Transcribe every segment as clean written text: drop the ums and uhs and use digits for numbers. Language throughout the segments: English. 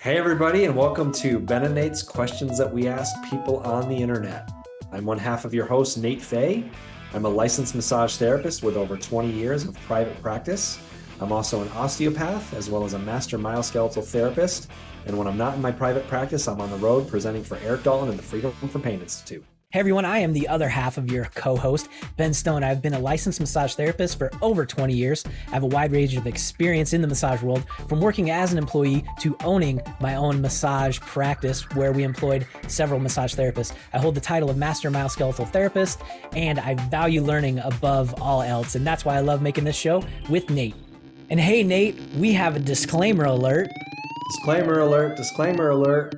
Hey, everybody, and welcome to Ben and Nate's Questions That We Ask People on the Internet. I'm one half of your host, Nate Fay. I'm a licensed massage therapist with over 20 years of private practice. I'm also an osteopath as well as a master myoskeletal therapist. And when I'm not in my private practice, I'm on the road presenting for Eric Dalton and the Freedom from Pain Institute. Hey everyone, I am the other half of your co-host, Ben Stone. I've been a licensed massage therapist for over 20 years. I have a wide range of experience in the massage world, from working as an employee to owning my own massage practice where we employed several massage therapists. I hold the title of Master Myoskeletal Therapist, and I value learning above all else, and that's why I love making this show with Nate. And hey Nate, we have a disclaimer alert. Disclaimer alert, disclaimer alert.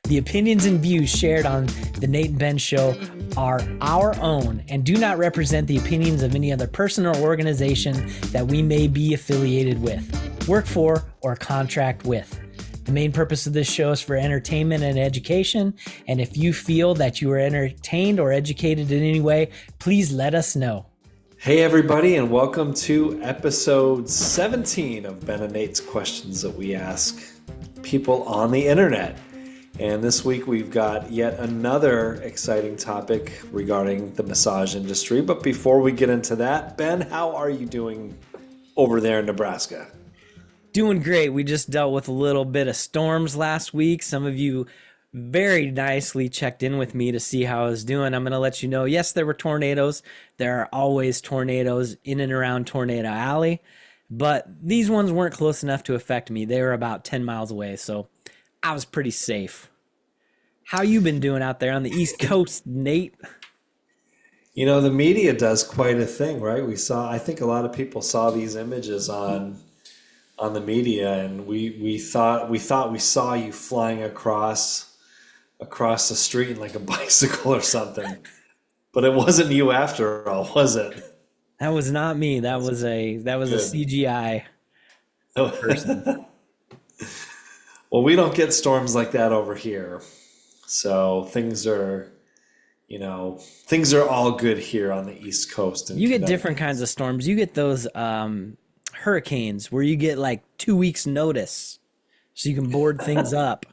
The opinions and views shared on the Nate and Ben Show are our own and do not represent the opinions of any other person or organization that we may be affiliated with, work for, or contract with. The main purpose of this show is for entertainment and education, and if you feel that you are entertained or educated in any way, please let us know. Hey, everybody, and welcome to episode 17 of Ben and Nate's Questions That We Ask People on the Internet. And this week we've got yet another exciting topic regarding the massage industry. But before we get into that, Ben, how are you doing over there in Nebraska? Doing great. We just dealt with a little bit of storms last week. Some of you very nicely checked in with me to see how I was doing. I'm going to let you know, yes, there were tornadoes. There are always tornadoes in and around Tornado Alley. But these ones weren't close enough to affect me. They were about 10 miles away, so I was pretty safe. How you been doing out there on the East Coast, Nate? You know, the media does quite a thing, right? I think a lot of people saw these images on the media, and we thought we saw you flying across the street in like a bicycle or something. But it wasn't you after all, was it? That was not me. That was a CGI person. Well, we don't get storms like that over here. So things are all good here on the East Coast. You get different kinds of storms. You get those hurricanes where you get like 2 weeks notice so you can board things up.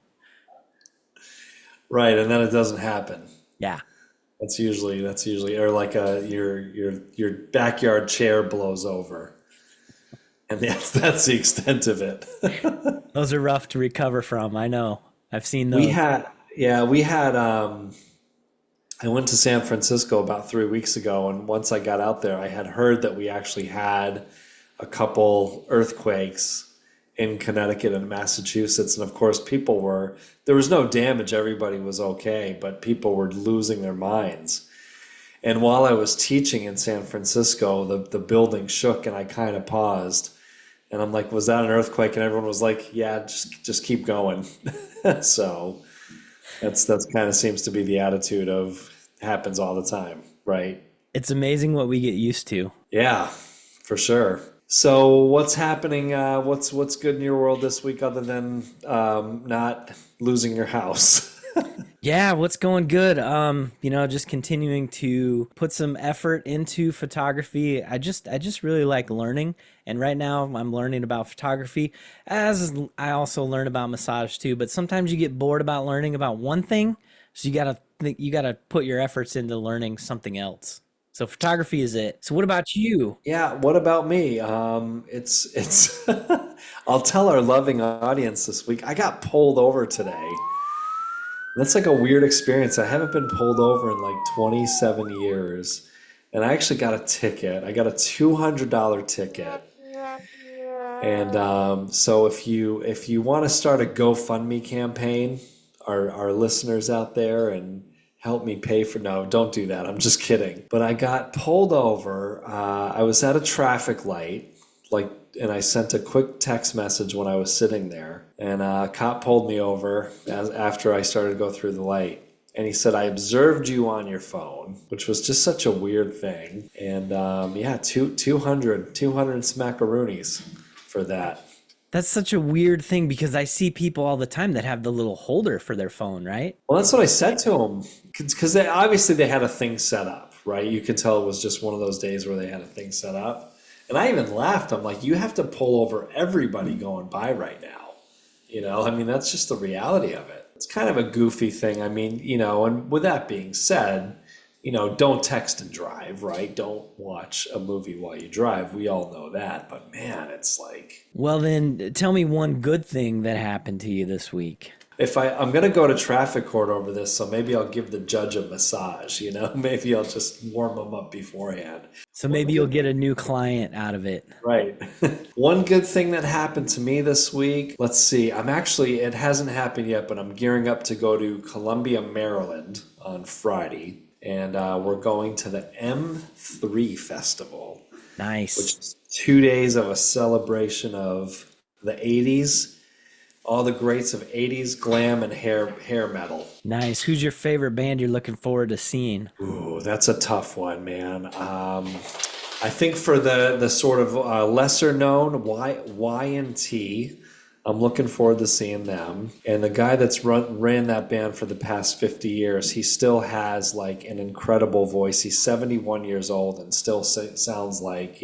Right, and then it doesn't happen. Yeah. That's usually or like your backyard chair blows over. And that's the extent of it. Those are rough to recover from. I know. I've seen those. I went to San Francisco about 3 weeks ago, and once I got out there, I had heard that we actually had a couple earthquakes in Connecticut and Massachusetts. And of course, there was no damage. Everybody was okay, but people were losing their minds. And while I was teaching in San Francisco, the building shook and I kind of paused. And I'm like, was that an earthquake? And everyone was like, yeah, just keep going. So that's kind of seems to be the attitude of happens all the time, right? It's amazing what we get used to. Yeah, for sure. So what's happening? What's good in your world this week other than not losing your house? Yeah, what's going good? Just continuing to put some effort into photography. I just really like learning, and right now I'm learning about photography as I also learn about massage too. But sometimes you get bored about learning about one thing, so you gotta put your efforts into learning something else. So photography is it. So what about you? Yeah, what about me? It's I'll tell our loving audience this week. I got pulled over today. That's like a weird experience. I haven't been pulled over in like 27 years. And I actually got a ticket. I got a $200 ticket. And so if you want to start a GoFundMe campaign, our listeners out there, and help me pay for, no, don't do that. I'm just kidding. But I got pulled over. I was at a traffic light, and I sent a quick text message when I was sitting there, and a cop pulled me over after I started to go through the light. And he said, I observed you on your phone, which was just such a weird thing. And 200 smackaroonies for that. That's such a weird thing because I see people all the time that have the little holder for their phone, right? Well, that's what I said to him, because they had a thing set up, right? You could tell it was just one of those days where they had a thing set up. And I even laughed. I'm like, you have to pull over everybody going by right now. I mean, that's just the reality of it. It's kind of a goofy thing. I mean, and with that being said, don't text and drive, right? Don't watch a movie while you drive. We all know that. But man, it's like, Well, then tell me one good thing that happened to you this week. if I'm going to go to traffic court over this, so maybe I'll give the judge a massage, maybe I'll just warm them up beforehand. So maybe you'll get a new client out of it. Right. One good thing that happened to me this week, let's see, it hasn't happened yet, but I'm gearing up to go to Columbia, Maryland on Friday. And we're going to the M3 Festival, Nice. which is 2 days of a celebration of the 80s, all the greats of 80s glam and hair metal. Nice. Who's your favorite band you're looking forward to seeing? Ooh, that's a tough one, man. I think for the sort of lesser known Y&T, I'm looking forward to seeing them. And the guy that's ran that band for the past 50 years, he still has like an incredible voice. He's 71 years old and still sounds like,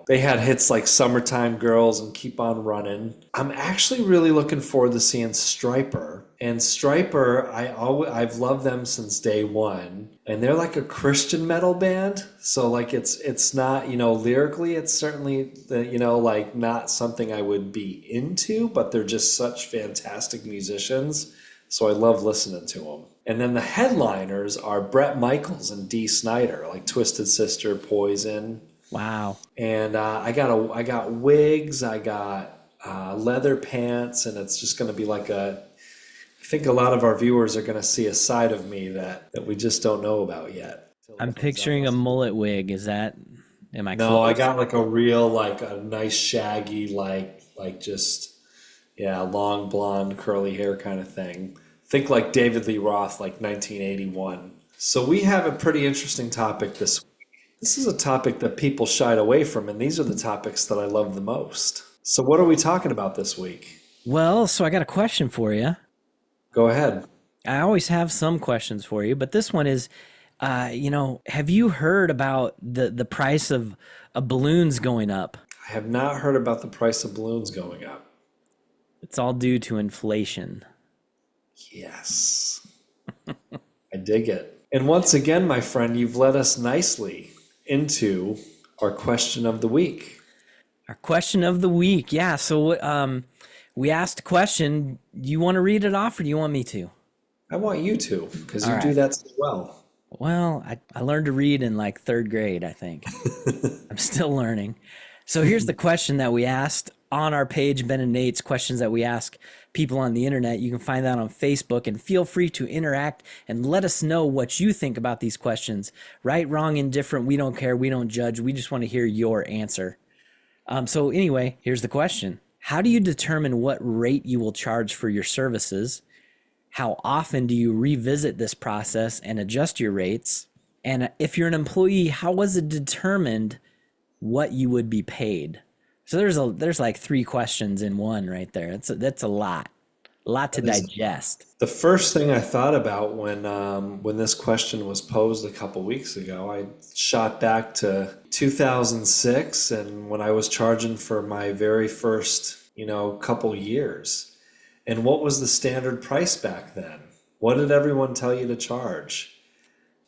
they had hits like Summertime Girls and Keep on Running. I'm actually really looking forward to seeing Stryper. And Stryper, I've loved them since day one. And they're like a Christian metal band. So like it's not, lyrically, it's certainly, like not something I would be into, but they're just such fantastic musicians. So I love listening to them. And then the headliners are Bret Michaels and Dee Snider, like Twisted Sister, Poison. Wow. And I got wigs, I got leather pants, and it's just going to be like I think a lot of our viewers are going to see a side of me that we just don't know about yet. I'm picturing a mullet wig. Am I No, close? I got like a real, like a nice shaggy, long blonde curly hair kind of thing. Think like David Lee Roth, like 1981. So we have a pretty interesting topic this week. This is a topic that people shied away from, and these are the topics that I love the most. So what are we talking about this week? Well, so I got a question for you. Go ahead. I always have some questions for you, but this one is, have you heard about the price of balloons going up? I have not heard about the price of balloons going up. It's all due to inflation. Yes. I dig it. And once again, my friend, you've led us nicely into our question of the week. Our question of the week. Yeah. So we asked a question. Do you want to read it off or do you want me to? I want you to, because you All do right. that so well. Well, I learned to read in like third grade, I think. I'm still learning. So here's the question that we asked on our page, Ben and Nate's questions that we ask people on the internet. You can find that on Facebook, and feel free to interact and let us know what you think about these questions. Right, wrong, indifferent, we don't care. We don't judge. We just want to hear your answer. So anyway, here's the question. How do you determine what rate you will charge for your services? How often do you revisit this process and adjust your rates? And if you're an employee, how was it determined what you would be paid? So there's like three questions in one right there. That's a lot to digest. The first thing I thought about when this question was posed a couple weeks ago, I shot back to 2006 and when I was charging for my very first, couple years. And what was the standard price back then? What did everyone tell you to charge?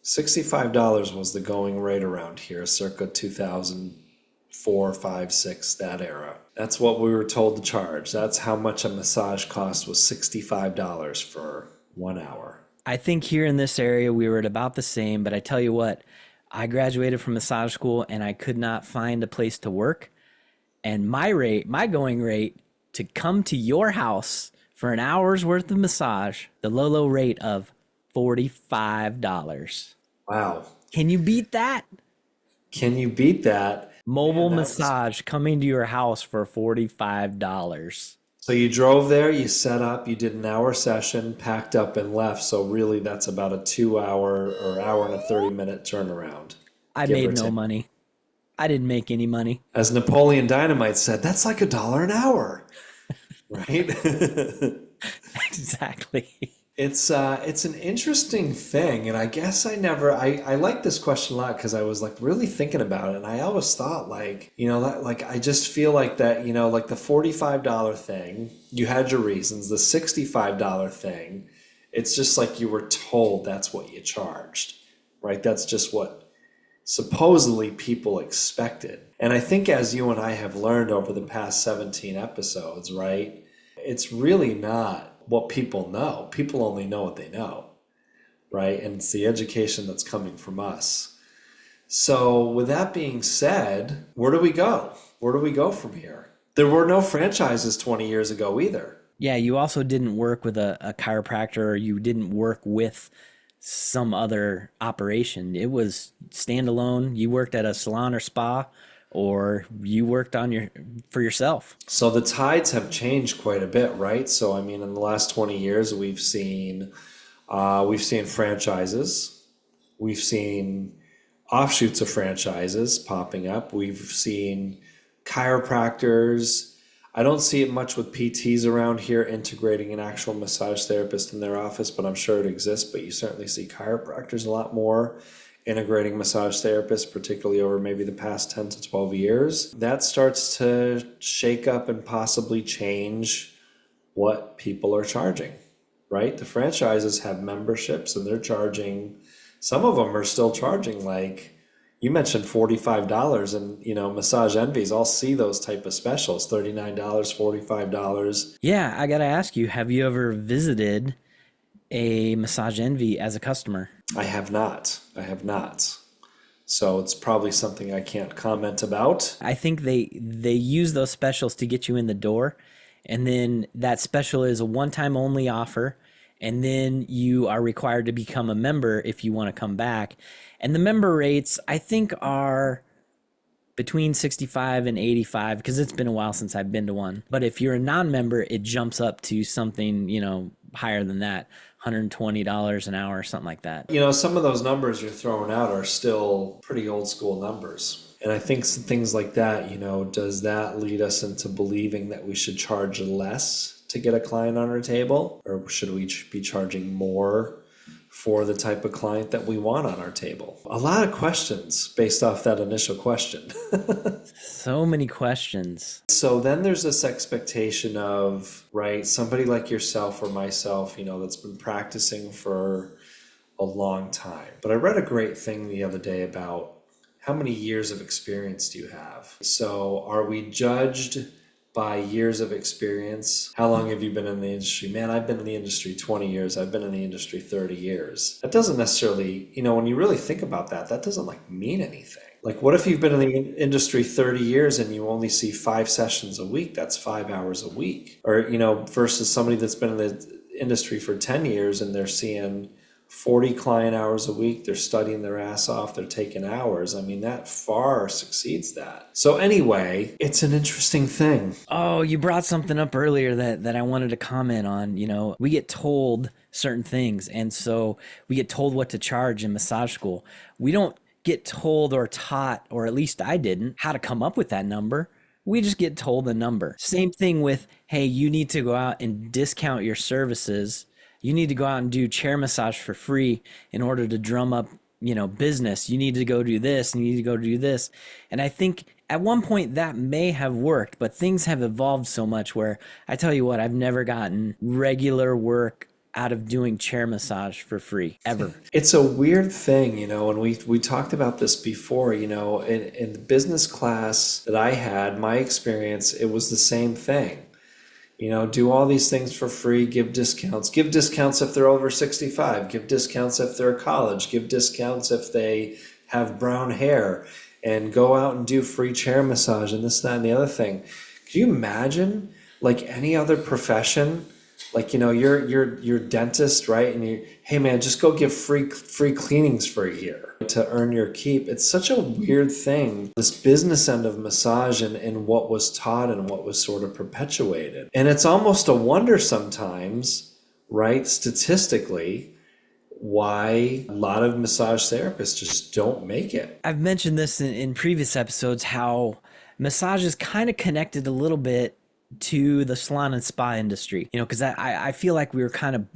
$65 was the going rate around here, circa 2004, 5, 6, that era. That's what we were told to charge. That's how much a massage cost, was $65 for 1 hour. I think here in this area we were at about the same, but I tell you what, I graduated from massage school and I could not find a place to work. And my going rate to come to your house for an hour's worth of massage, the low rate of $45. Wow. Can you beat that? Can you beat that? Mobile Man, massage coming to your house for $45. So you drove there, you set up, you did an hour session, packed up and left. So really that's about a 2 hour or hour and a 30-minute turnaround. I give or made no take. money. I didn't make any money. As Napoleon Dynamite said, that's like $1 an hour, right? Exactly. It's an interesting thing, and I guess I like this question a lot because I was like really thinking about it, and I always thought like, like I just feel like that, like the $45 thing, you had your reasons, the $65 thing, it's just like you were told that's what you charged, right? That's just what supposedly people expected. And I think as you and I have learned over the past 17 episodes, right? It's really not what people know. People only know what they know, right? And it's the education that's coming from us. So, with that being said, where do we go? Where do we go from here? There were no franchises 20 years ago either. Yeah, you also didn't work with a chiropractor, or you didn't work with some other operation. It was standalone. You worked at a salon or spa, or you worked on for yourself. So the tides have changed quite a bit, right? So I mean, in the last 20 years, we've seen franchises, we've seen offshoots of franchises popping up, we've seen chiropractors. I don't see it much with PTs around here integrating an actual massage therapist in their office, but I'm sure it exists. But you certainly see chiropractors a lot more integrating massage therapists, particularly over maybe the past 10 to 12 years. That starts to shake up and possibly change what people are charging, right? The franchises have memberships and they're charging, some of them are still charging like, you mentioned $45 and Massage Envies, I'll see those type of specials, $39, $45. Yeah, I gotta ask you, have you ever visited a Massage Envy as a customer? I have not. I have not. So it's probably something I can't comment about. I think they use those specials to get you in the door, and then that special is a one-time only offer, and then you are required to become a member if you want to come back. And the member rates, I think, are between 65 and 85 because it's been a while since I've been to one. But if you're a non-member, it jumps up to something, higher than that, $120 an hour or something like that. Some of those numbers you're throwing out are still pretty old school numbers. And I think some things like that, does that lead us into believing that we should charge less to get a client on our table? Or should we be charging more for the type of client that we want on our table? A lot of questions based off that initial question. So many questions. So then there's this expectation of, right, somebody like yourself or myself, that's been practicing for a long time. But I read a great thing the other day about how many years of experience do you have? So are we judged by years of experience? How long have you been in the industry? Man, I've been in the industry 20 years. I've been in the industry 30 years. That doesn't necessarily, when you really think about that, that doesn't mean anything. Like, what if you've been in the industry 30 years and you only see 5 sessions a week? That's 5 hours a week. Or, versus somebody that's been in the industry for 10 years and they're seeing 40 client hours a week, they're studying their ass off, they're taking hours. I mean, that far succeeds that. So anyway, it's an interesting thing. Oh, you brought something up earlier that I wanted to comment on. We get told certain things, and so we get told what to charge in massage school. We don't get told or taught, or at least I didn't, how to come up with that number. We just get told a number. Same thing with, hey, you need to go out and discount your services. You need to go out and do chair massage for free in order to drum up, business. You need to go do this, and you need to go do this. And I think at one point that may have worked, but things have evolved so much where I tell you what, I've never gotten regular work out of doing chair massage for free, ever. It's a weird thing, and we talked about this before, in the business class that I had, my experience, it was the same thing. Do all these things for free, give discounts. Give discounts if they're over 65. Give discounts if they're college. Give discounts if they have brown hair. And go out and do free chair massage and this, that, and the other thing. Could you imagine, like any other profession, like, you're dentist, right? And hey man, just go give free cleanings for a year to earn your keep. It's such a weird thing, this business end of massage and what was taught and what was sort of perpetuated. And it's almost a wonder sometimes, right, statistically, why a lot of massage therapists just don't make it. I've mentioned this in previous episodes, how massage is kind of connected a little bit to the salon and spa industry, because I feel like we were kind of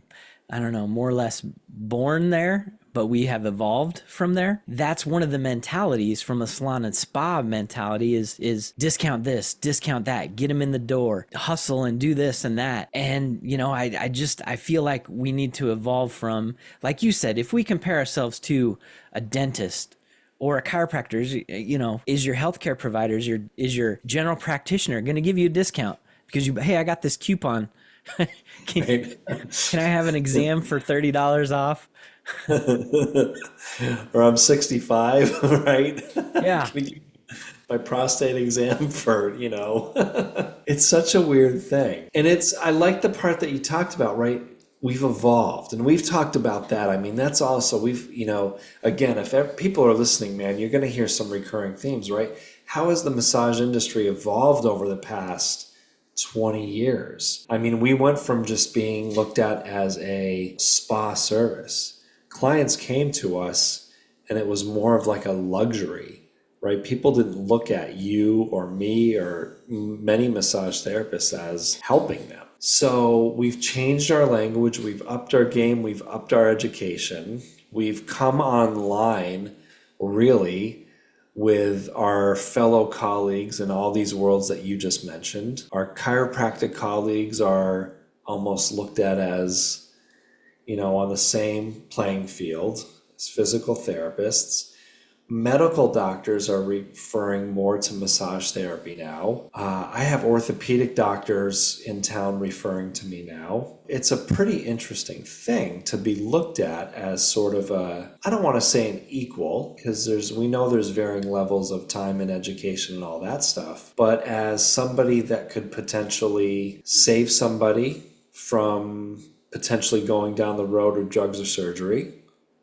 I don't know, more or less born there, but we have evolved from there. That's one of the mentalities from a salon and spa mentality is discount this, discount that, get them in the door, hustle and do this and that. And, you know, I feel like we need to evolve from, like you said, if we compare ourselves to a dentist or a chiropractor, you know, is your healthcare provider, is your general practitioner going to give you a discount because hey, I got this coupon. can, Right? can I have an exam for $30 off? Or I'm 65, right? Yeah. Can you give my prostate exam for, it's such a weird thing. And I like the part that you talked about, right? We've evolved and we've talked about that. I mean, that's also, again, if people are listening, man, you're going to hear some recurring themes, right? How has the massage industry evolved over the past 20 years? I mean, we went from just being looked at as a spa service. Clients came to us and it was more of like a luxury, right? People didn't look at you or me or many massage therapists as helping them. So we've changed our language, we've upped our game, we've upped our education, we've come online really with our fellow colleagues in all these worlds that you just mentioned. Our chiropractic colleagues are almost looked at as, on the same playing field as physical therapists. Medical doctors are referring more to massage therapy now. I have orthopedic doctors in town referring to me now. It's a pretty interesting thing to be looked at as sort of I don't want to say an equal, because we know there's varying levels of time and education and all that stuff, but as somebody that could potentially save somebody from potentially going down the road of drugs or surgery,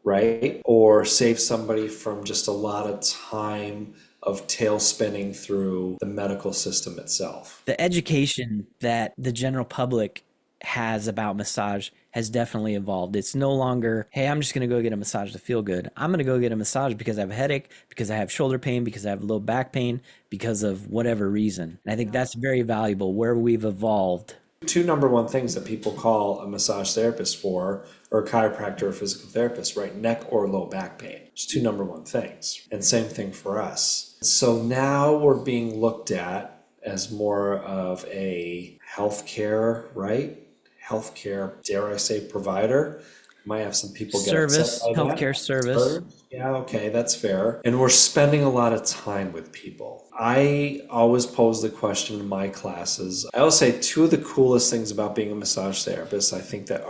right? Or save somebody from just a lot of time of tail spinning through the medical system itself. The education that the general public has about massage has definitely evolved. It's no longer, hey, I'm just going to go get a massage to feel good. I'm going to go get a massage because I have a headache, because I have shoulder pain, because I have low back pain, because of whatever reason. And I think that's very valuable where we've evolved. Two number one things that people call a massage therapist for, or a chiropractor or physical therapist, right? Neck or low back pain. It's two number one things. And same thing for us. So now we're being looked at as more of a healthcare, right? Healthcare, dare I say, provider. Might have some people get Service, upset by that. healthcare service. Yeah, okay, that's fair. And we're spending a lot of time with people. I always pose the question in my classes. I always say two of the coolest things about being a massage therapist, I think that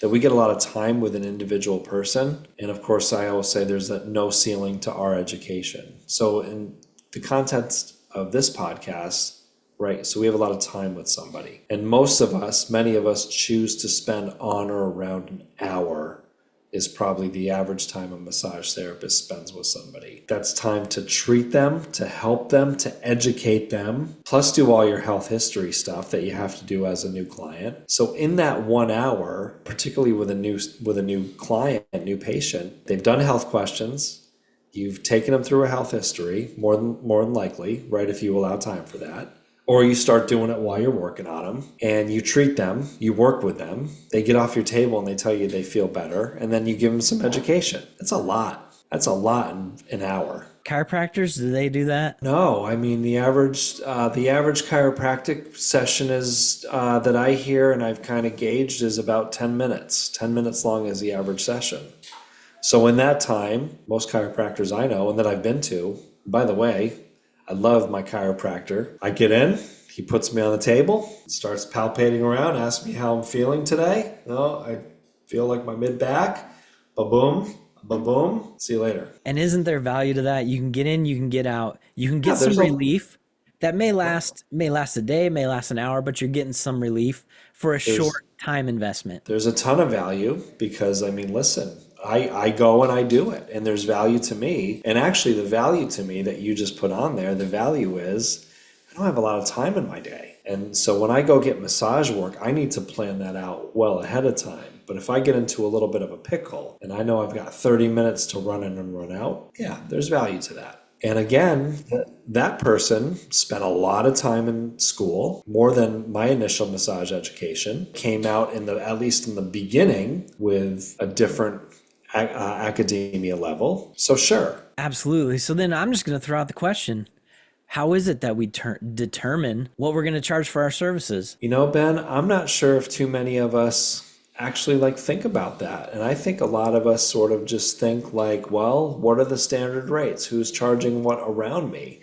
we get a lot of time with an individual person. And of course, I always say there's no ceiling to our education. So in the context of this podcast, right, so we have a lot of time with somebody. And many of us choose to spend on or around an hour is probably the average time a massage therapist spends with somebody. That's time to treat them, to help them, to educate them, plus do all your health history stuff that you have to do as a new client. So in that 1 hour, particularly with a new client, new patient, they've done health questions. You've taken them through a health history, more than likely, right, if you allow time for that. Or you start doing it while you're working on them and you treat them, you work with them, they get off your table and they tell you they feel better, and then you give them some education. That's a lot. That's a lot in an hour. Chiropractors, do they do that? No, I mean the average chiropractic session is that I hear and I've kind of gauged is about 10 minutes. 10 minutes long is the average session. So in that time, most chiropractors I know and that I've been to, by the way, I love my chiropractor. I get in, he puts me on the table, starts palpating around, asks me how I'm feeling today. No, I feel like my mid-back. Ba-boom, ba-boom. See you later. And isn't there value to that? You can get in, you can get out, you can get some relief. That may last a day, may last an hour, but you're getting some relief for a short time investment. There's a ton of value because, I mean, listen, I go and I do it, and there's value to me. And actually, the value to me that you just put on there, the value is I don't have a lot of time in my day. And so when I go get massage work, I need to plan that out well ahead of time. But if I get into a little bit of a pickle and I know I've got 30 minutes to run in and run out, yeah, there's value to that. And again, that person spent a lot of time in school, more than my initial massage education, came out at least in the beginning with a different academia level. So sure. Absolutely. So then I'm just going to throw out the question. How is it that we determine what we're going to charge for our services? Ben, I'm not sure if too many of us actually think about that. And I think a lot of us sort of just think well, what are the standard rates? Who's charging what around me?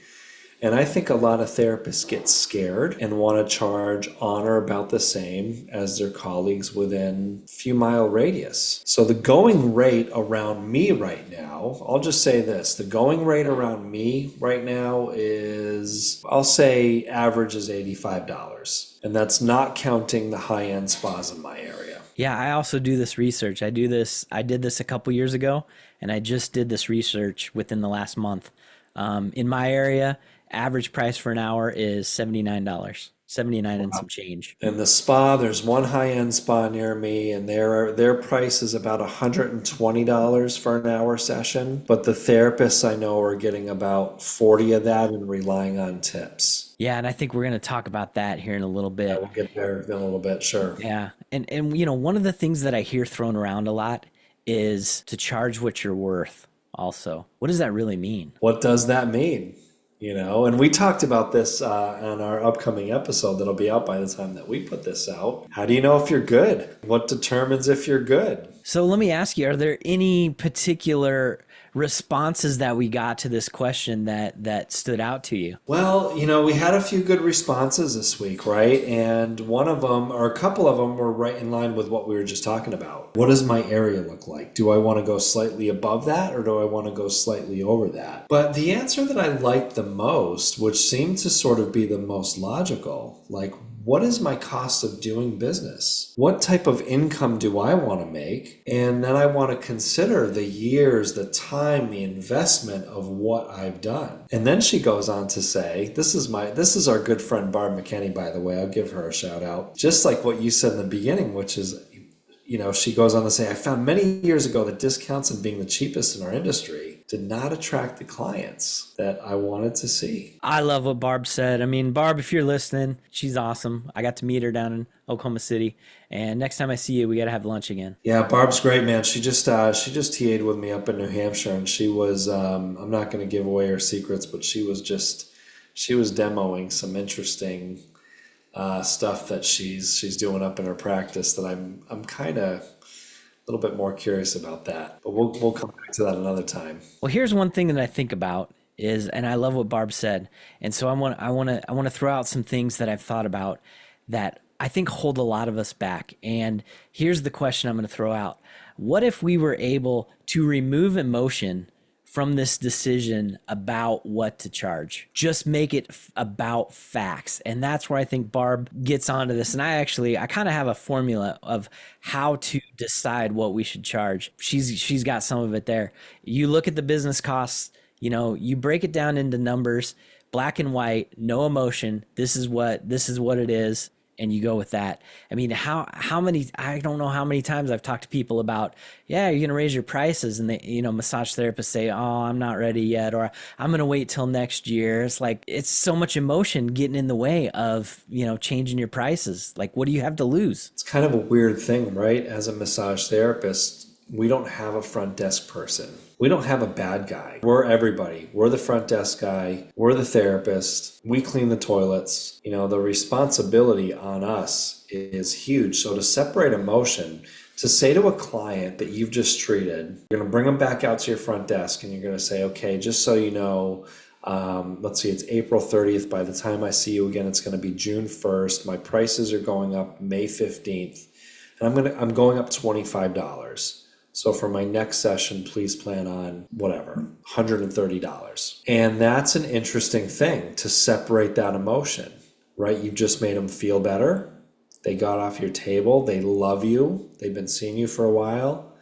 And I think a lot of therapists get scared and want to charge on or about the same as their colleagues within a few mile radius. So the going rate around me right now, I'll just say this, the going rate around me right now is, I'll say average is $85. And that's not counting the high-end spas in my area. Yeah, I also do this research. I did this a couple years ago, and I just did this research within the last month. In my area, average price for an hour is $79, 79 and some change. In the spa, there's one high-end spa near me, and their price is about $120 for an hour session. But the therapists I know are getting about 40 of that and relying on tips. Yeah, and I think we're going to talk about that here in a little bit. We'll get there in a little bit, sure. Yeah. And one of the things that I hear thrown around a lot is to charge what you're worth also. What does that really mean? What does that mean? And we talked about this on our upcoming episode that'll be out by the time that we put this out. How do you know if you're good? What determines if you're good? So let me ask you, are there any particular responses that we got to this question that stood out to you? Well, we had a few good responses this week, right? And one of them, or a couple of them, were right in line with what we were just talking about. What does my area look like? Do I want to go slightly above that, or do I want to go slightly over that? But the answer that I liked the most, which seemed to sort of be the most logical, what is my cost of doing business? What type of income do I want to make? And then I want to consider the years, the time, the investment of what I've done. And then she goes on to say, this is our good friend Barb McKinney, by the way. I'll give her a shout out. Just like what you said in the beginning, which is, she goes on to say, I found many years ago that discounts and being the cheapest in our industry did not attract the clients that I wanted to see. I love what Barb said. I mean, Barb, if you're listening, she's awesome. I got to meet her down in Oklahoma City, and next time I see you, we got to have lunch again. Yeah, Barb's great, man. She just TA'd with me up in New Hampshire, and she was I'm not going to give away her secrets, but she was demoing some interesting stuff that she's doing up in her practice that I'm kind of a little bit more curious about that, but we'll come back to that another time. Well, here's one thing that I think about is, and I love what Barb said, and so I want to throw out some things that I've thought about that I think hold a lot of us back. And here's the question I'm going to throw out: what if we were able to remove emotion from this decision about what to charge? Just make it about facts. And that's where I think Barb gets onto this. And I kind of have a formula of how to decide what we should charge. She's got some of it there. You look at the business costs, you break it down into numbers, black and white, no emotion. This is what it is. And you go with that. I mean, I don't know how many times I've talked to people about, yeah, you're going to raise your prices. And they, massage therapists say, oh, I'm not ready yet, or I'm going to wait till next year. It's it's so much emotion getting in the way of, changing your prices. What do you have to lose? It's kind of a weird thing, right? As a massage therapist, we don't have a front desk person. We don't have a bad guy. We're everybody. We're the front desk guy. We're the therapist. We clean the toilets. The responsibility on us is huge. So to separate emotion, to say to a client that you've just treated, you're going to bring them back out to your front desk and you're going to say, okay, just so you know, let's see, it's April 30th. By the time I see you again, it's going to be June 1st. My prices are going up May 15th. And I'm going up $25. So for my next session, please plan on whatever, $130. And that's an interesting thing, to separate that emotion, right? You've just made them feel better. They got off your table. They love you. They've been seeing you for a while.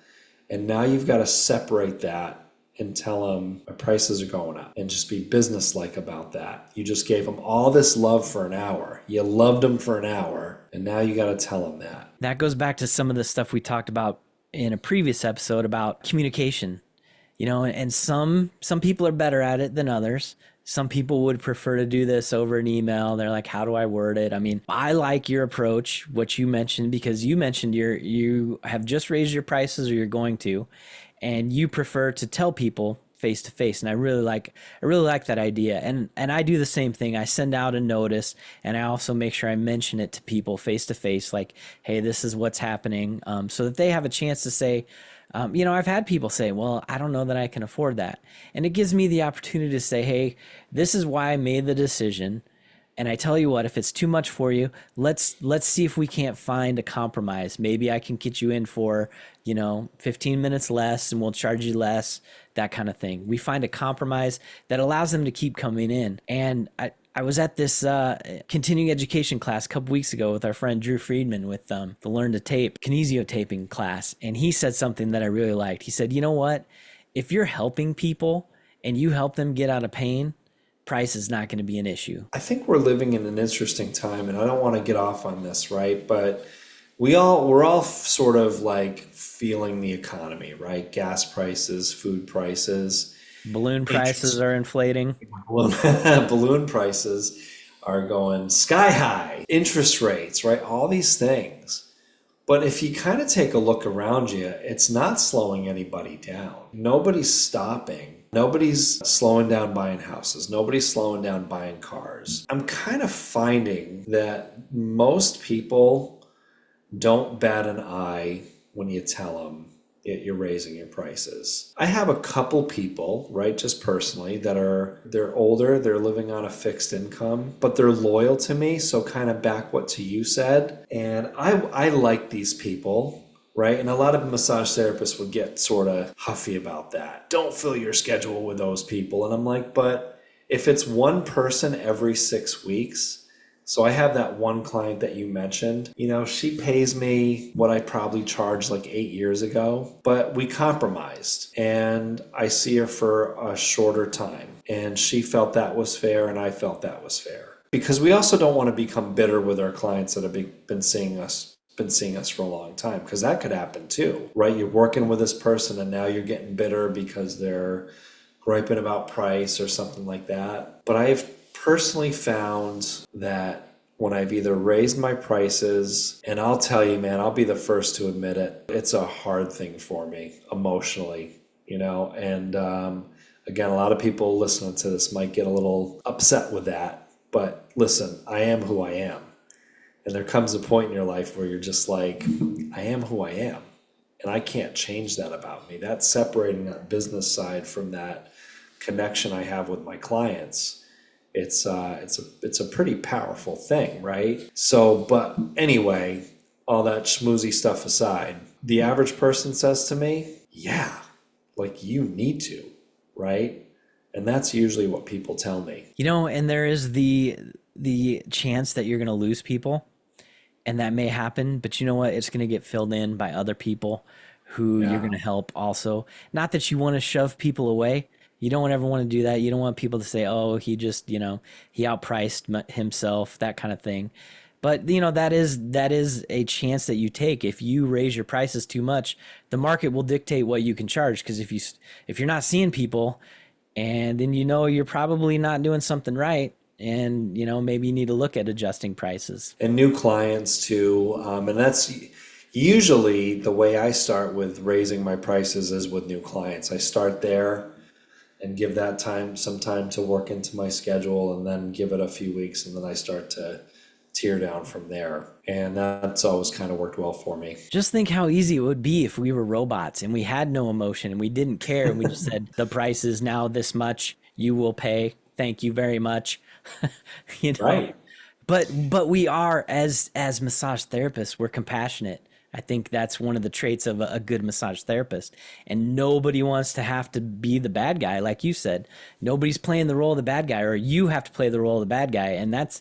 And now you've got to separate that and tell them my prices are going up, and just be businesslike about that. You just gave them all this love for an hour. You loved them for an hour, and now you got to tell them that. That goes back to some of the stuff we talked about in a previous episode about communication You know, and some people are better at it than others. Some people would prefer to do this over an email. They're like, how do I word it? I mean, I like your approach, what you mentioned, because you mentioned you have just raised your prices or you're going to, and you prefer to tell people face to face. And I really like that idea. And I do the same thing. I send out a notice, and I also make sure I mention it to people face to face, like, hey, this is what's happening, so that they have a chance to say, you know, I've had people say, well, I don't know that I can afford that. And it gives me the opportunity to say, hey, this is why I made the decision. And I tell you what, if it's too much for you, let's see if we can't find a compromise. Maybe I can get you in for, you know, 15 minutes less and we'll charge you less, that kind of thing. We find a compromise that allows them to keep coming in. And I was at this continuing education class a couple weeks ago with our friend Drew Friedman with the Learn to Tape kinesiotaping class. And he said something that I really liked. He said, you know what? If you're helping people and you help them get out of pain, price is not going to be an issue. I think we're living in an interesting time, and I don't want to get off on this, right? But we're all sort of like feeling the economy, right? Gas prices, food prices, Balloon prices interest are inflating. balloon, balloon prices are going sky high, interest rates, right? All these things. But if you kind of take a look around you, it's not slowing anybody down. Nobody's stopping. Nobody's slowing down buying houses. Nobody's slowing down buying cars. I'm kind of finding that most people don't bat an eye when you tell them you're raising your prices. I have a couple people, right, just personally, they're older, they're living on a fixed income, but they're loyal to me. So kind of back what to you said. And I like these people, right? And a lot of massage therapists would get sort of huffy about that. Don't fill your schedule with those people. And I'm like, but if it's one person every 6 weeks, so I have that one client that you mentioned, you know, she pays me what I probably charged like 8 years ago, but we compromised and I see her for a shorter time. And she felt that was fair and I felt that was fair. Because we also don't want to become bitter with our clients that have been seeing us for a long time, because that could happen too, right? You're working with this person and now you're getting bitter because they're griping about price or something like that. But I've personally found that when I've either raised my prices, and I'll tell you, man, I'll be the first to admit it, it's a hard thing for me emotionally, you know, and again, a lot of people listening to this might get a little upset with that, but listen, I am who I am. And there comes a point in your life where you're just like, I am who I am. And I can't change that about me. That's separating that business side from that connection I have with my clients. It's a pretty powerful thing, right? So, but anyway, all that schmoozy stuff aside, the average person says to me, yeah, like you need to, right? And that's usually what people tell me. You know, and there is the chance that you're going to lose people, and that may happen, but you know what? It's going to get filled in by other people who you're Yeah, going to help also. Not that you want to shove people away. You don't ever want to do that. You don't want people to say, "Oh, he just, you know, he outpriced himself," that kind of thing. But you know, that is a chance that you take. If you raise your prices too much, the market will dictate what you can charge. Because if you're not seeing people, and then you know you're probably not doing something right, and you know maybe you need to look at adjusting prices. and new clients too. And that's usually the way I start with raising my prices is with new clients. I start there and give that some time to work into my schedule, and then give it a few weeks, and then I start to tear down from there. And that's always kind of worked well for me. Just think how easy it would be if we were robots and we had no emotion and we didn't care and we just said the price is now this much, you will pay, thank you very much. You know, Right. but we are, as massage therapists, we're compassionate. I think that's one of the traits of a good massage therapist. And nobody wants to have to be the bad guy, like you said. Nobody's playing the role of the bad guy, or you have to play the role of the bad guy, and that's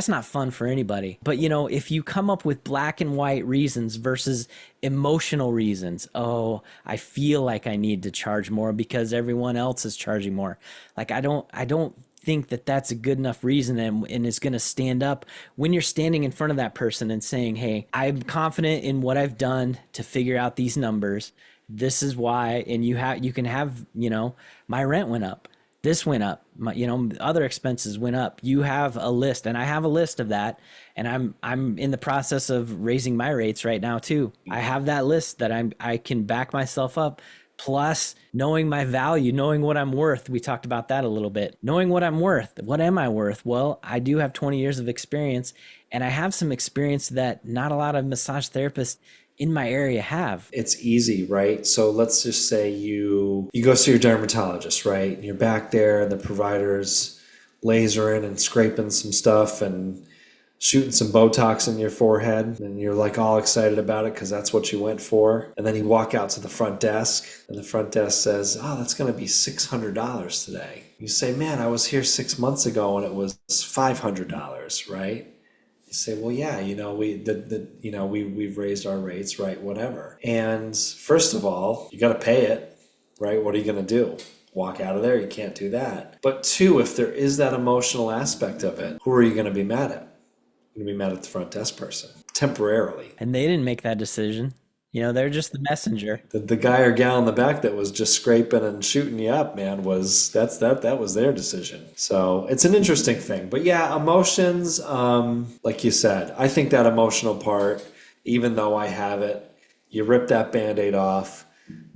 not fun for anybody. But you know, if you come up with black and white reasons versus emotional reasons, oh, I feel like I need to charge more because everyone else is charging more. Like I don't think that that's a good enough reason, and is going to stand up when you're standing in front of that person and saying, hey, I'm confident in what I've done to figure out these numbers. this is why, and you can have, my rent went up. This went up. My, other expenses went up. You have a list, and I have a list of that, and I'm in the process of raising my rates right now too. I have that list that I can back myself up. Plus, knowing my value, knowing what I'm worth. We talked about that a little bit. Knowing what I'm worth. What am I worth? Well, I do have 20 years of experience, and I have some experience that not a lot of massage therapists in my area have. It's easy, right? So let's just say you go see your dermatologist, right? And you're back there and the provider's lasering and scraping some stuff and shooting some Botox in your forehead, and you're like all excited about it because that's what you went for. And then you walk out to the front desk, and the front desk says, "Oh, that's going to be $600 today." You say, "Man, I was here 6 months ago and it was $500, right?" You say, "Well, yeah, we've raised our rates, right? Whatever." And first of all, you got to pay it, right? What are you going to do? Walk out of there? You can't do that. But two, if there is that emotional aspect of it, who are you going to be mad at? You're going to be mad at the front desk person temporarily. And they didn't make that decision. They're just the messenger. The guy or gal in the back that was just scraping and shooting you up, man, that was their decision. So it's an interesting thing. But yeah, emotions, like you said, I think that emotional part, even though I have it, you rip that Band-Aid off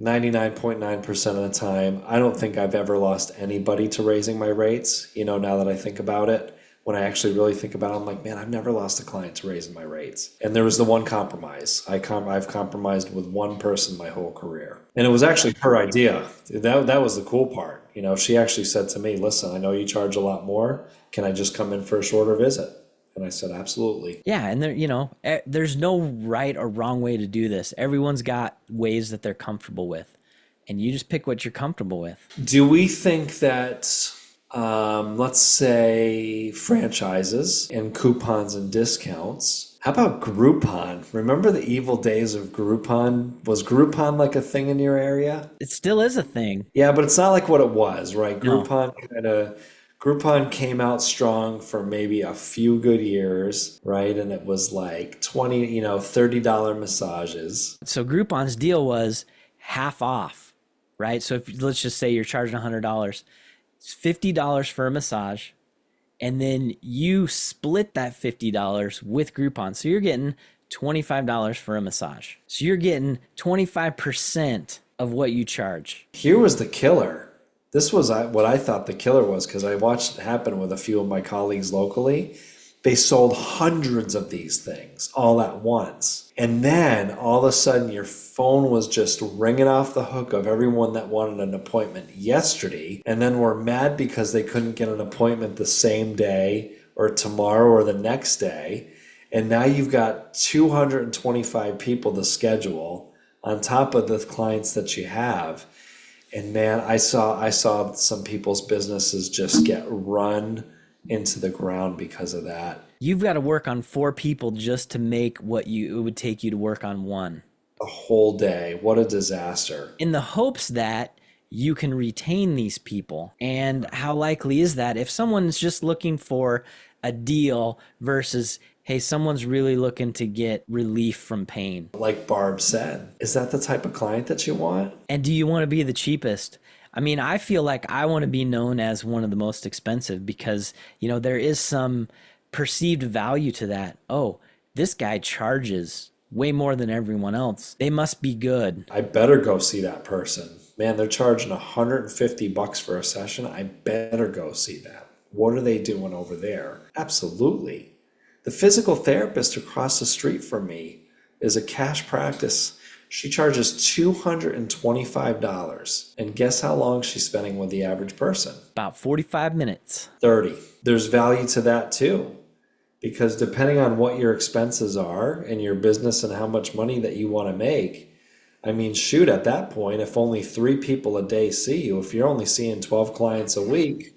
99.9% of the time. I don't think I've ever lost anybody to raising my rates, now that I think about it. When I actually really think about it, I'm like, man, I've never lost a client to raising my rates. And there was the one compromise. I've compromised with one person my whole career. And it was actually her idea. That was the cool part. She actually said to me, "Listen, I know you charge a lot more. Can I just come in for a shorter visit?" And I said, "Absolutely." Yeah, and there's no right or wrong way to do this. Everyone's got ways that they're comfortable with. And you just pick what you're comfortable with. Do we think that let's say franchises and coupons and discounts? How about Groupon? Remember the evil days of Groupon? Was Groupon like a thing in your area? It still is a thing. Yeah, but it's not like what it was, right? No. Groupon came out strong for maybe a few good years, right? And it was like $30 massages. So Groupon's deal was half off, right? So let's just say you're charging $100. It's $50 for a massage, and then you split that $50 with Groupon. So you're getting $25 for a massage. So you're getting 25% of what you charge. Here was the killer. This was what I thought the killer was, because I watched it happen with a few of my colleagues locally. They sold hundreds of these things all at once. And then all of a sudden your phone was just ringing off the hook of everyone that wanted an appointment yesterday, and then were mad because they couldn't get an appointment the same day or tomorrow or the next day. And now you've got 225 people to schedule on top of the clients that you have. And man, I saw some people's businesses just get run into the ground because of that. You've got to work on 4 people just to make what it would take you to work on 1. A whole day. What a disaster. In the hopes that you can retain these people. And how likely is that if someone's just looking for a deal versus, hey, someone's really looking to get relief from pain? Like Barb said, is that the type of client that you want? And do you want to be the cheapest? I mean, I feel like I want to be known as one of the most expensive because, there is some perceived value to that. Oh, this guy charges way more than everyone else. They must be good. I better go see that person. Man, they're charging $150 for a session. I better go see that. What are they doing over there? Absolutely. The physical therapist across the street from me is a cash practice. She charges $225. And guess how long she's spending with the average person? About 45 minutes. 30. There's value to that too. Because depending on what your expenses are and your business and how much money that you want to make, I mean, shoot, at that point, if only 3 people a day see you, if you're only seeing 12 clients a week,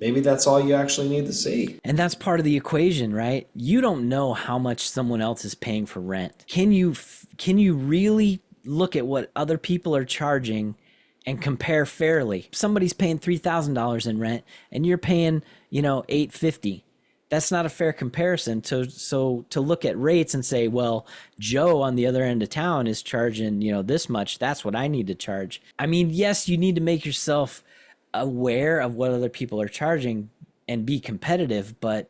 maybe that's all you actually need to see. And that's part of the equation, right? You don't know how much someone else is paying for rent. Can you really look at what other people are charging and compare fairly? Somebody's paying $3,000 in rent and you're paying, $850. that's not a fair comparison to look at rates and say, well, Joe on the other end of town is charging, this much. That's what I need to charge. I mean, yes, you need to make yourself aware of what other people are charging and be competitive, but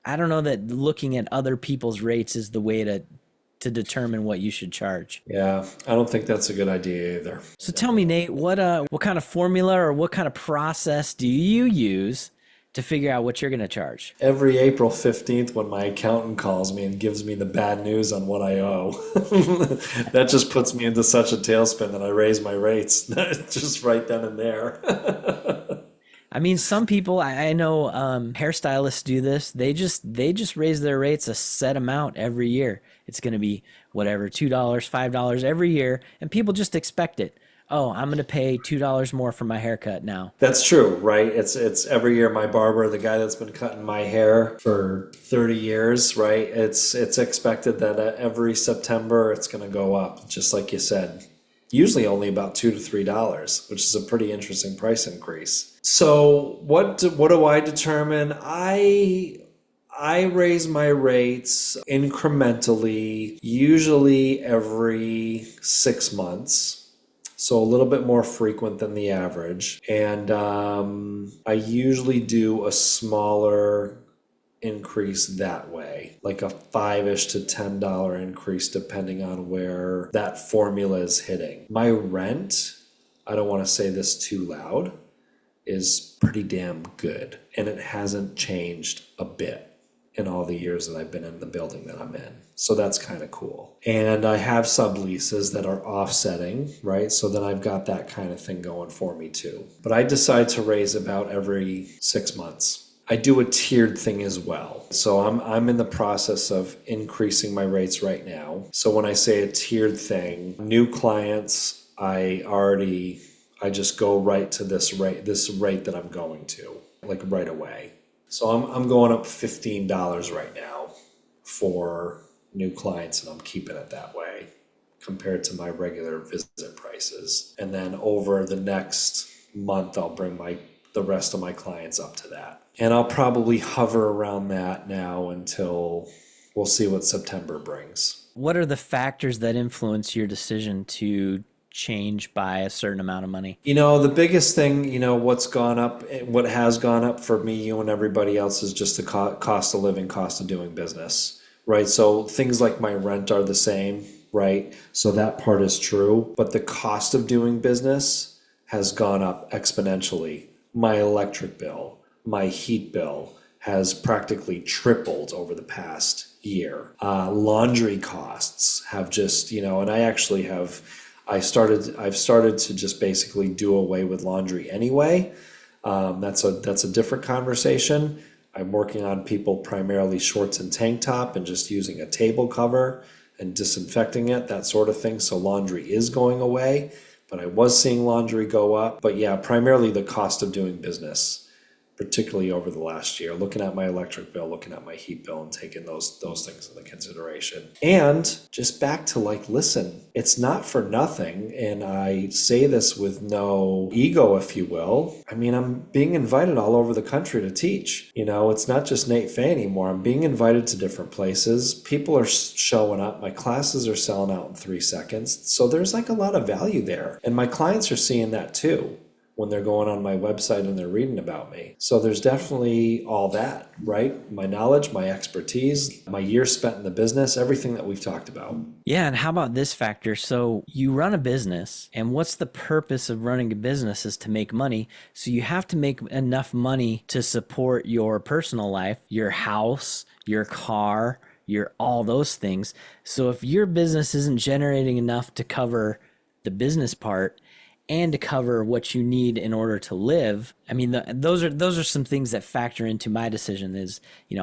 I don't know that looking at other people's rates is the way to determine what you should charge. Yeah, I don't think that's a good idea either. So tell me, Nate, what kind of formula or what kind of process do you use to figure out what you're going to charge? Every April 15th, when my accountant calls me and gives me the bad news on what I owe, that just puts me into such a tailspin that I raise my rates just right then and there. I mean, some people I know hairstylists do this. They just raise their rates a set amount every year. It's going to be whatever, $2, $5 every year, and people just expect it. Oh, I'm going to pay $2 more for my haircut now. That's true, right? It's every year my barber, the guy that's been cutting my hair for 30 years, right? It's expected that every September it's going to go up, just like you said. Usually only about $2 to $3, which is a pretty interesting price increase. So what do I determine? I raise my rates incrementally, usually every 6 months. So a little bit more frequent than the average. And I usually do a smaller increase that way, like a $5-ish to $10 increase, depending on where that formula is hitting. My rent, I don't want to say this too loud, is pretty damn good. And it hasn't changed a bit in all the years that I've been in the building that I'm in. So that's kind of cool. And I have subleases that are offsetting, right? So then I've got that kind of thing going for me too. But I decide to raise about every 6 months. I do a tiered thing as well. So I'm in the process of increasing my rates right now. So when I say a tiered thing, new clients, I just go right to this rate that I'm going to, like right away. So I'm going up $15 right now for new clients, and I'm keeping it that way compared to my regular visit prices. And then over the next month, I'll bring the rest of my clients up to that. And I'll probably hover around that now until we'll see what September brings. What are the factors that influence your decision to change by a certain amount of money? The biggest thing, what has gone up for me, you and everybody else is just the cost of living, cost of doing business, right? So things like my rent are the same, right? So that part is true, but the cost of doing business has gone up exponentially. My electric bill, my heat bill has practically tripled over the past year. Laundry costs have just, and I've started to just basically do away with laundry anyway. That's a different conversation. I'm working on people primarily shorts and tank top and just using a table cover and disinfecting it, that sort of thing. So laundry is going away, but I was seeing laundry go up. But yeah, primarily the cost of doing business, particularly over the last year, looking at my electric bill, looking at my heat bill, and taking those things into consideration. And just back to listen, it's not for nothing. And I say this with no ego, if you will. I mean, I'm being invited all over the country to teach. It's not just Nate Fay anymore. I'm being invited to different places. People are showing up. My classes are selling out in 3 seconds. So there's a lot of value there. And my clients are seeing that too when they're going on my website and they're reading about me. So there's definitely all that, right? My knowledge, my expertise, my years spent in the business, everything that we've talked about. Yeah, and how about this factor? So you run a business, and what's the purpose of running a business is to make money. So you have to make enough money to support your personal life, your house, your car, all those things. So if your business isn't generating enough to cover the business part, and to cover what you need in order to live. I mean, those are some things that factor into my decision is,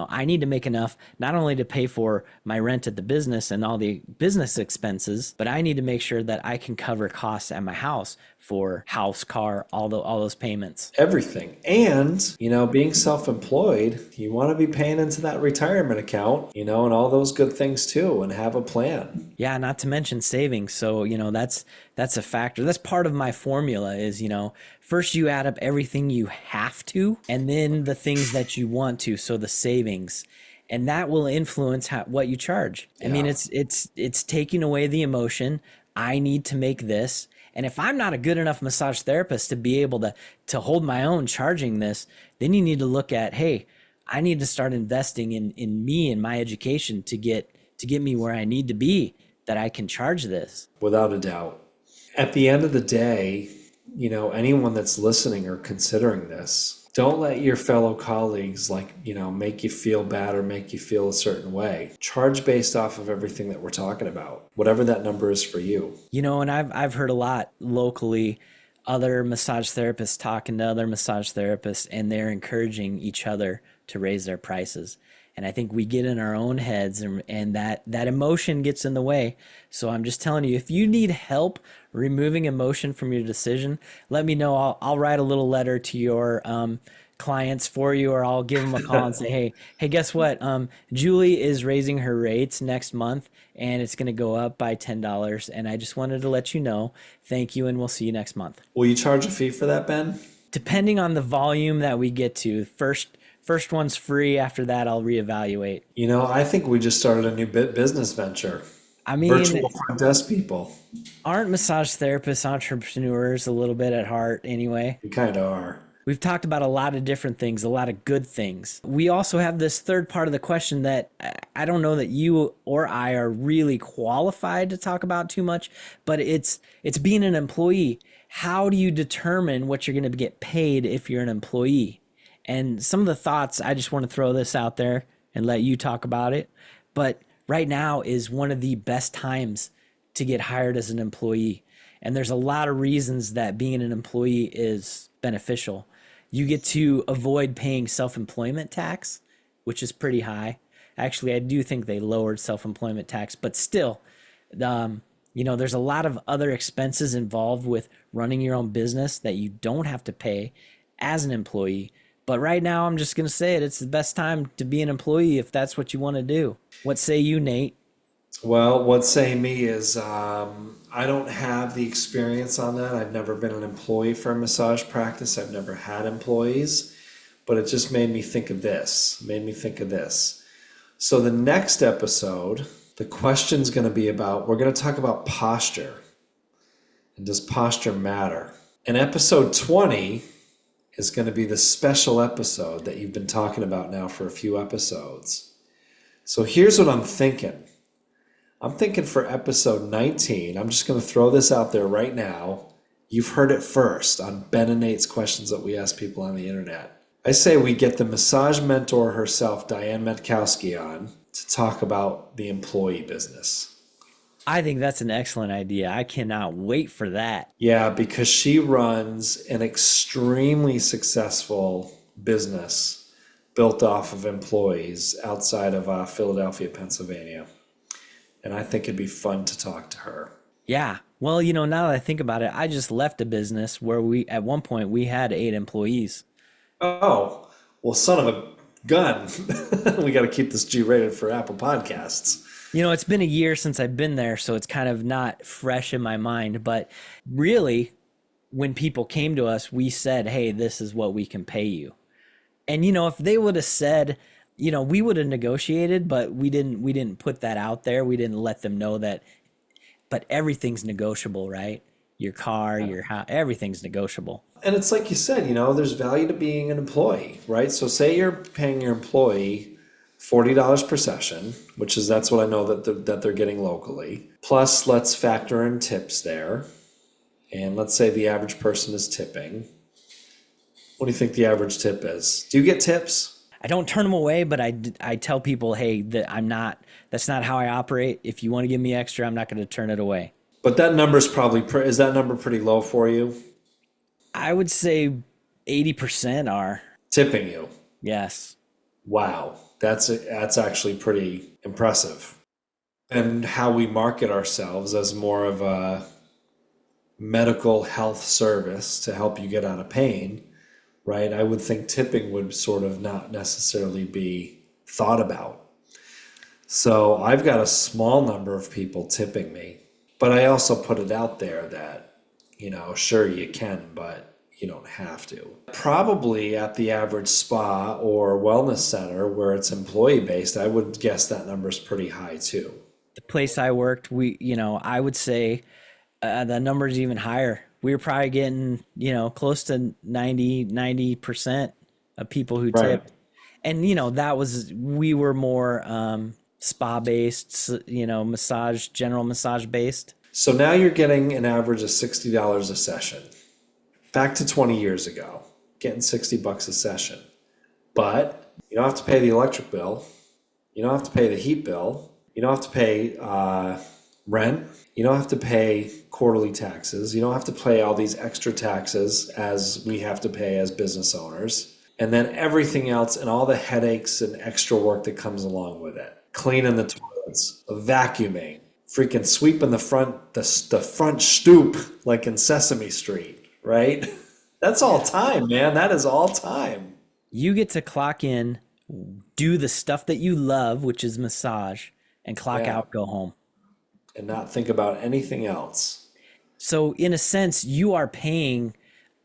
I need to make enough not only to pay for my rent at the business and all the business expenses, but I need to make sure that I can cover costs at my house for house, car, all those payments. Everything. And, being self-employed, you want to be paying into that retirement account, and all those good things too, and have a plan. Yeah, not to mention savings. So, that's a factor. That's part of my my formula is, first you add up everything you have to, and then the things that you want to. So the savings, and that will influence what you charge. I mean, Yeah. it's taking away the emotion. I need to make this. And if I'm not a good enough massage therapist to be able to hold my own charging this, then you need to look at, hey, I need to start investing in me and my education to get me where I need to be, that I can charge this. Without a doubt. At the end of the day, anyone that's listening or considering this, don't let your fellow colleagues make you feel bad or make you feel a certain way. Charge based off of everything that we're talking about, whatever that number is for you. And I've heard a lot locally, other massage therapists talking to other massage therapists, and they're encouraging each other to raise their prices. And I think we get in our own heads, and that emotion gets in the way. So I'm just telling you, if you need help removing emotion from your decision, let me know. I'll write a little letter to your clients for you, or I'll give them a call and say, hey, guess what? Julie is raising her rates next month, and it's going to go up by $10. And I just wanted to let you know. Thank you, and we'll see you next month. Will you charge a fee for that, Ben? Depending on the volume that we get to, first one's free. After that, I'll reevaluate. I think we just started a new business venture. I mean, Virtual front desk people. aren't massage therapists entrepreneurs a little bit at heart anyway? We kind of are. We've talked about a lot of different things, a lot of good things. We also have this third part of the question that I don't know that you or I are really qualified to talk about too much, but it's being an employee. How do you determine what you're going to get paid if you're an employee? And some of the thoughts, I just want to throw this out there and let you talk about it. But right now is one of the best times to get hired as an employee. And there's a lot of reasons that being an employee is beneficial. You get to avoid paying self-employment tax, which is pretty high. Actually, I do think they lowered self-employment tax, but still, there's a lot of other expenses involved with running your own business that you don't have to pay as an employee. But right now, I'm just going to say it. It's the best time to be an employee if that's what you want to do. What say you, Nate? Well, what's saying me is I don't have the experience on that. I've never been an employee for a massage practice. I've never had employees, but it just made me think of this. So the next episode, the question's going to be we're going to talk about posture. And does posture matter? And episode 20 is going to be the special episode that you've been talking about now for a few episodes. So here's what I'm thinking. I'm thinking for episode 19, I'm just going to throw this out there right now. You've heard it first on Ben and Nate's questions that we ask people on the internet. I say we get the massage mentor herself, Diane Metkowski, on to talk about the employee business. I think that's an excellent idea. I cannot wait for that. Yeah, because she runs an extremely successful business built off of employees outside of Philadelphia, Pennsylvania. And I think it'd be fun to talk to her. Yeah. Well, now that I think about it, I just left a business where at one point we had 8 employees. Oh, well, son of a gun. We got to keep this G-rated for Apple Podcasts. It's been a year since I've been there, so it's kind of not fresh in my mind. But really, when people came to us, we said, hey, this is what we can pay you. And, if they would have said, we would have negotiated, but we didn't put that out there. We didn't let them know that. But everything's negotiable, right? Your car, your house, everything's negotiable. And it's like you said, there's value to being an employee, right? So say you're paying your employee $40 per session, that's what I know that they're getting locally. Plus, let's factor in tips there. And let's say the average person is tipping. What do you think the average tip is? Do you get tips? I don't turn them away, but I tell people, hey, that's not how I operate. If you want to give me extra, I'm not going to turn it away. But that number's is that number pretty low for you? I would say 80% are. Tipping you? Yes. Wow. That's actually pretty impressive. And how we market ourselves as more of a medical health service to help you get out of pain, right? I would think tipping would sort of not necessarily be thought about. So I've got a small number of people tipping me, but I also put it out there that, Sure you can, but you don't have to. Probably at the average spa or wellness center where it's employee based, I would guess that number's pretty high too. The place I worked, I would say the number's even higher. We were probably getting, close to 90% of people who Right. tipped. And, we were more spa based, general massage based. So now you're getting an average of $60 a session. Back to 20 years ago, getting $60 a session. But you don't have to pay the electric bill. You don't have to pay the heat bill. You don't have to pay rent. You don't have to pay quarterly taxes. You don't have to pay all these extra taxes as we have to pay as business owners. And then everything else and all the headaches and extra work that comes along with it. Cleaning the toilets, vacuuming, freaking sweeping the front stoop like in Sesame Street, right? That's all time, man. That is all time. You get to clock in, do the stuff that you love, which is massage, and clock Yeah. out, go home. And not think about anything else. So, in a sense, you are paying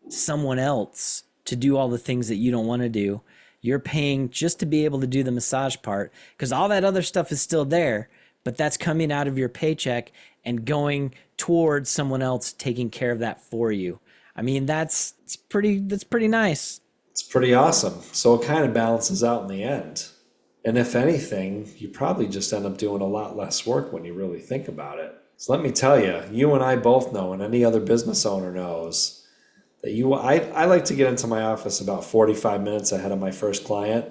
someone else to do all the things that you don't want to do. You're paying just to be able to do the massage part because all that other stuff is still there, but that's coming out of your paycheck and going towards someone else taking care of that for you. I mean, that's pretty nice. It's pretty awesome. So it kind of balances out in the end. And if anything, you probably just end up doing a lot less work when you really think about it. So let me tell you, you and I both know, and any other business owner knows, that I like to get into my office about 45 minutes ahead of my first client,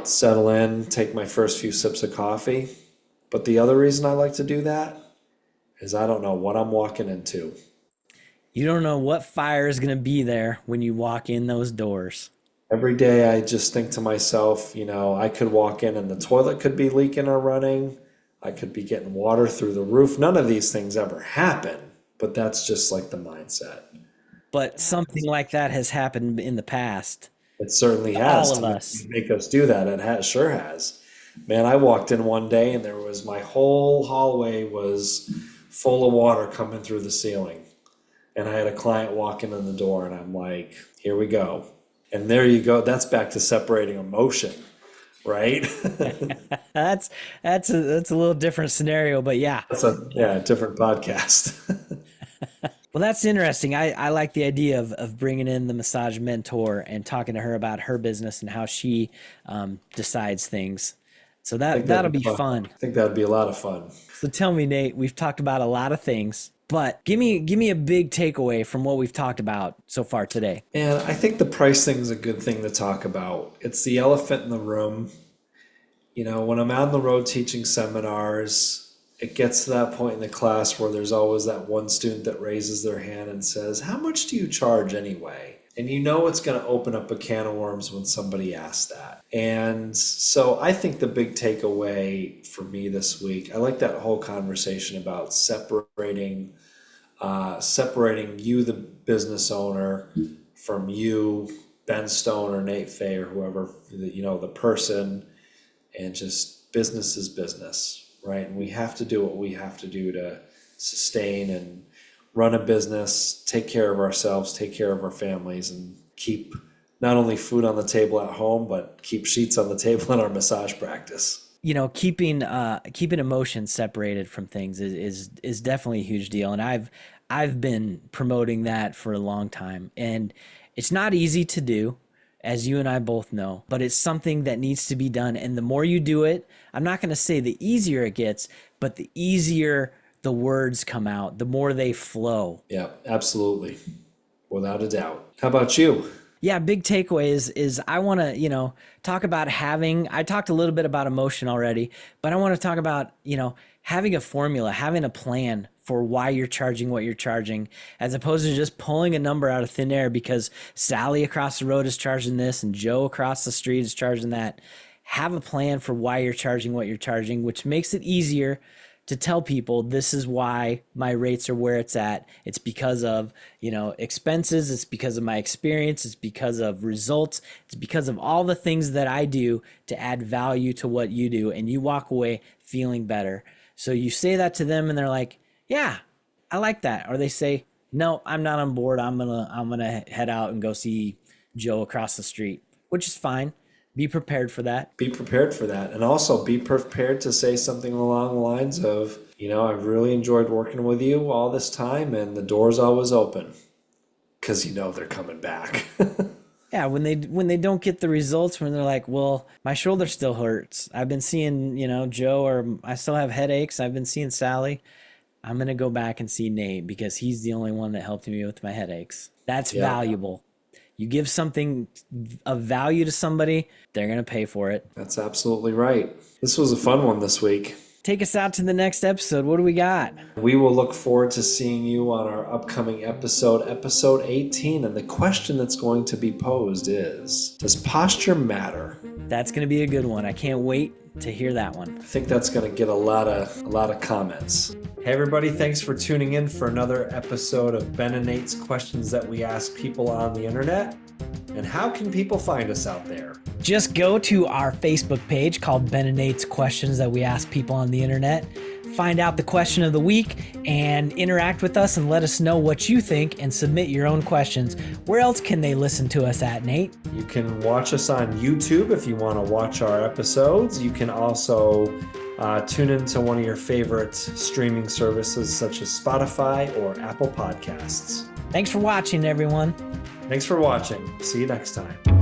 settle in, take my first few sips of coffee. But the other reason I like to do that is I don't know what I'm walking into. You don't know what fire is going to be there when you walk in those doors. Every day I just think to myself, I could walk in and the toilet could be leaking or running. I could be getting water through the roof. None of these things ever happen, but that's just like the mindset. But something like that has happened in the past. It certainly has All of to us. make us do that. Sure has. Man, I walked in one day and my whole hallway was full of water coming through the ceiling. And I had a client walking in the door and I'm like, here we go. And there you go. That's back to separating emotion, right? That's a little different scenario, but yeah. That's a different podcast. Well, that's interesting. I like the idea of bringing in the massage mentor and talking to her about her business and how she decides things. So that'll be fun. I think that'd be a lot of fun. So tell me, Nate, we've talked about a lot of things, but give me a big takeaway from what we've talked about so far today. And I think the price thing is a good thing to talk about. It's the elephant in the room. When I'm out on the road teaching seminars, it gets to that point in the class where there's always that one student that raises their hand and says, how much do you charge anyway? And it's going to open up a can of worms when somebody asks that. And so I think the big takeaway for me this week, I like that whole conversation about separating you, the business owner, from you, Ben Stone or Nate Fay or whoever, the person, and just business is business, right? And we have to do what we have to do to sustain and run a business, take care of ourselves, take care of our families, and keep not only food on the table at home, but keep sheets on the table in our massage practice. Keeping emotions separated from things is definitely a huge deal. And I've been promoting that for a long time. And it's not easy to do, as you and I both know, but it's something that needs to be done. And the more you do it, I'm not going to say the easier it gets, but the easier the words come out, the more they flow. Yeah, absolutely. Without a doubt. How about you? Yeah, big takeaway is I want to, talk about I talked a little bit about emotion already, but I want to talk about, having a formula, having a plan for why you're charging what you're charging, as opposed to just pulling a number out of thin air because Sally across the road is charging this and Joe across the street is charging that. Have a plan for why you're charging what you're charging, which makes it easier to tell people this is why my rates are where it's at. It's because of, expenses. It's because of my experience. It's because of results. It's because of all the things that I do to add value to what you do. And you walk away feeling better. So you say that to them and they're like, yeah, I like that. Or they say, no, I'm not on board. I'm gonna head out and go see Joe across the street, which is fine. Be prepared for that. Be prepared for that. And also be prepared to say something along the lines of, I've really enjoyed working with you all this time and the door's always open. Because they're coming back. Yeah, when they don't get the results, when they're like, well, my shoulder still hurts. I've been seeing, Joe, or I still have headaches. I've been seeing Sally. I'm gonna go back and see Nate because he's the only one that helped me with my headaches. That's Yeah. valuable. You give something of value to somebody, they're gonna pay for it. That's absolutely right. This was a fun one this week. Take us out to the next episode. What do we got? We will look forward to seeing you on our upcoming episode 18. And the question that's going to be posed is, does posture matter? That's gonna be a good one. I can't wait to hear that one. I think that's going to get a lot of comments. Hey everybody, thanks for tuning in for another episode of Ben and Nate's Questions That We Ask People on the Internet. And how can people find us out there? Just go to our Facebook page called Ben and Nate's Questions That We Ask People on the Internet. Find out the question of the week and interact with us and let us know what you think and submit your own questions. Where else can they listen to us at, Nate? You can watch us on YouTube if you want to watch our episodes. You can also tune into one of your favorite streaming services such as Spotify or Apple Podcasts. Thanks for watching, everyone. Thanks for watching. See you next time.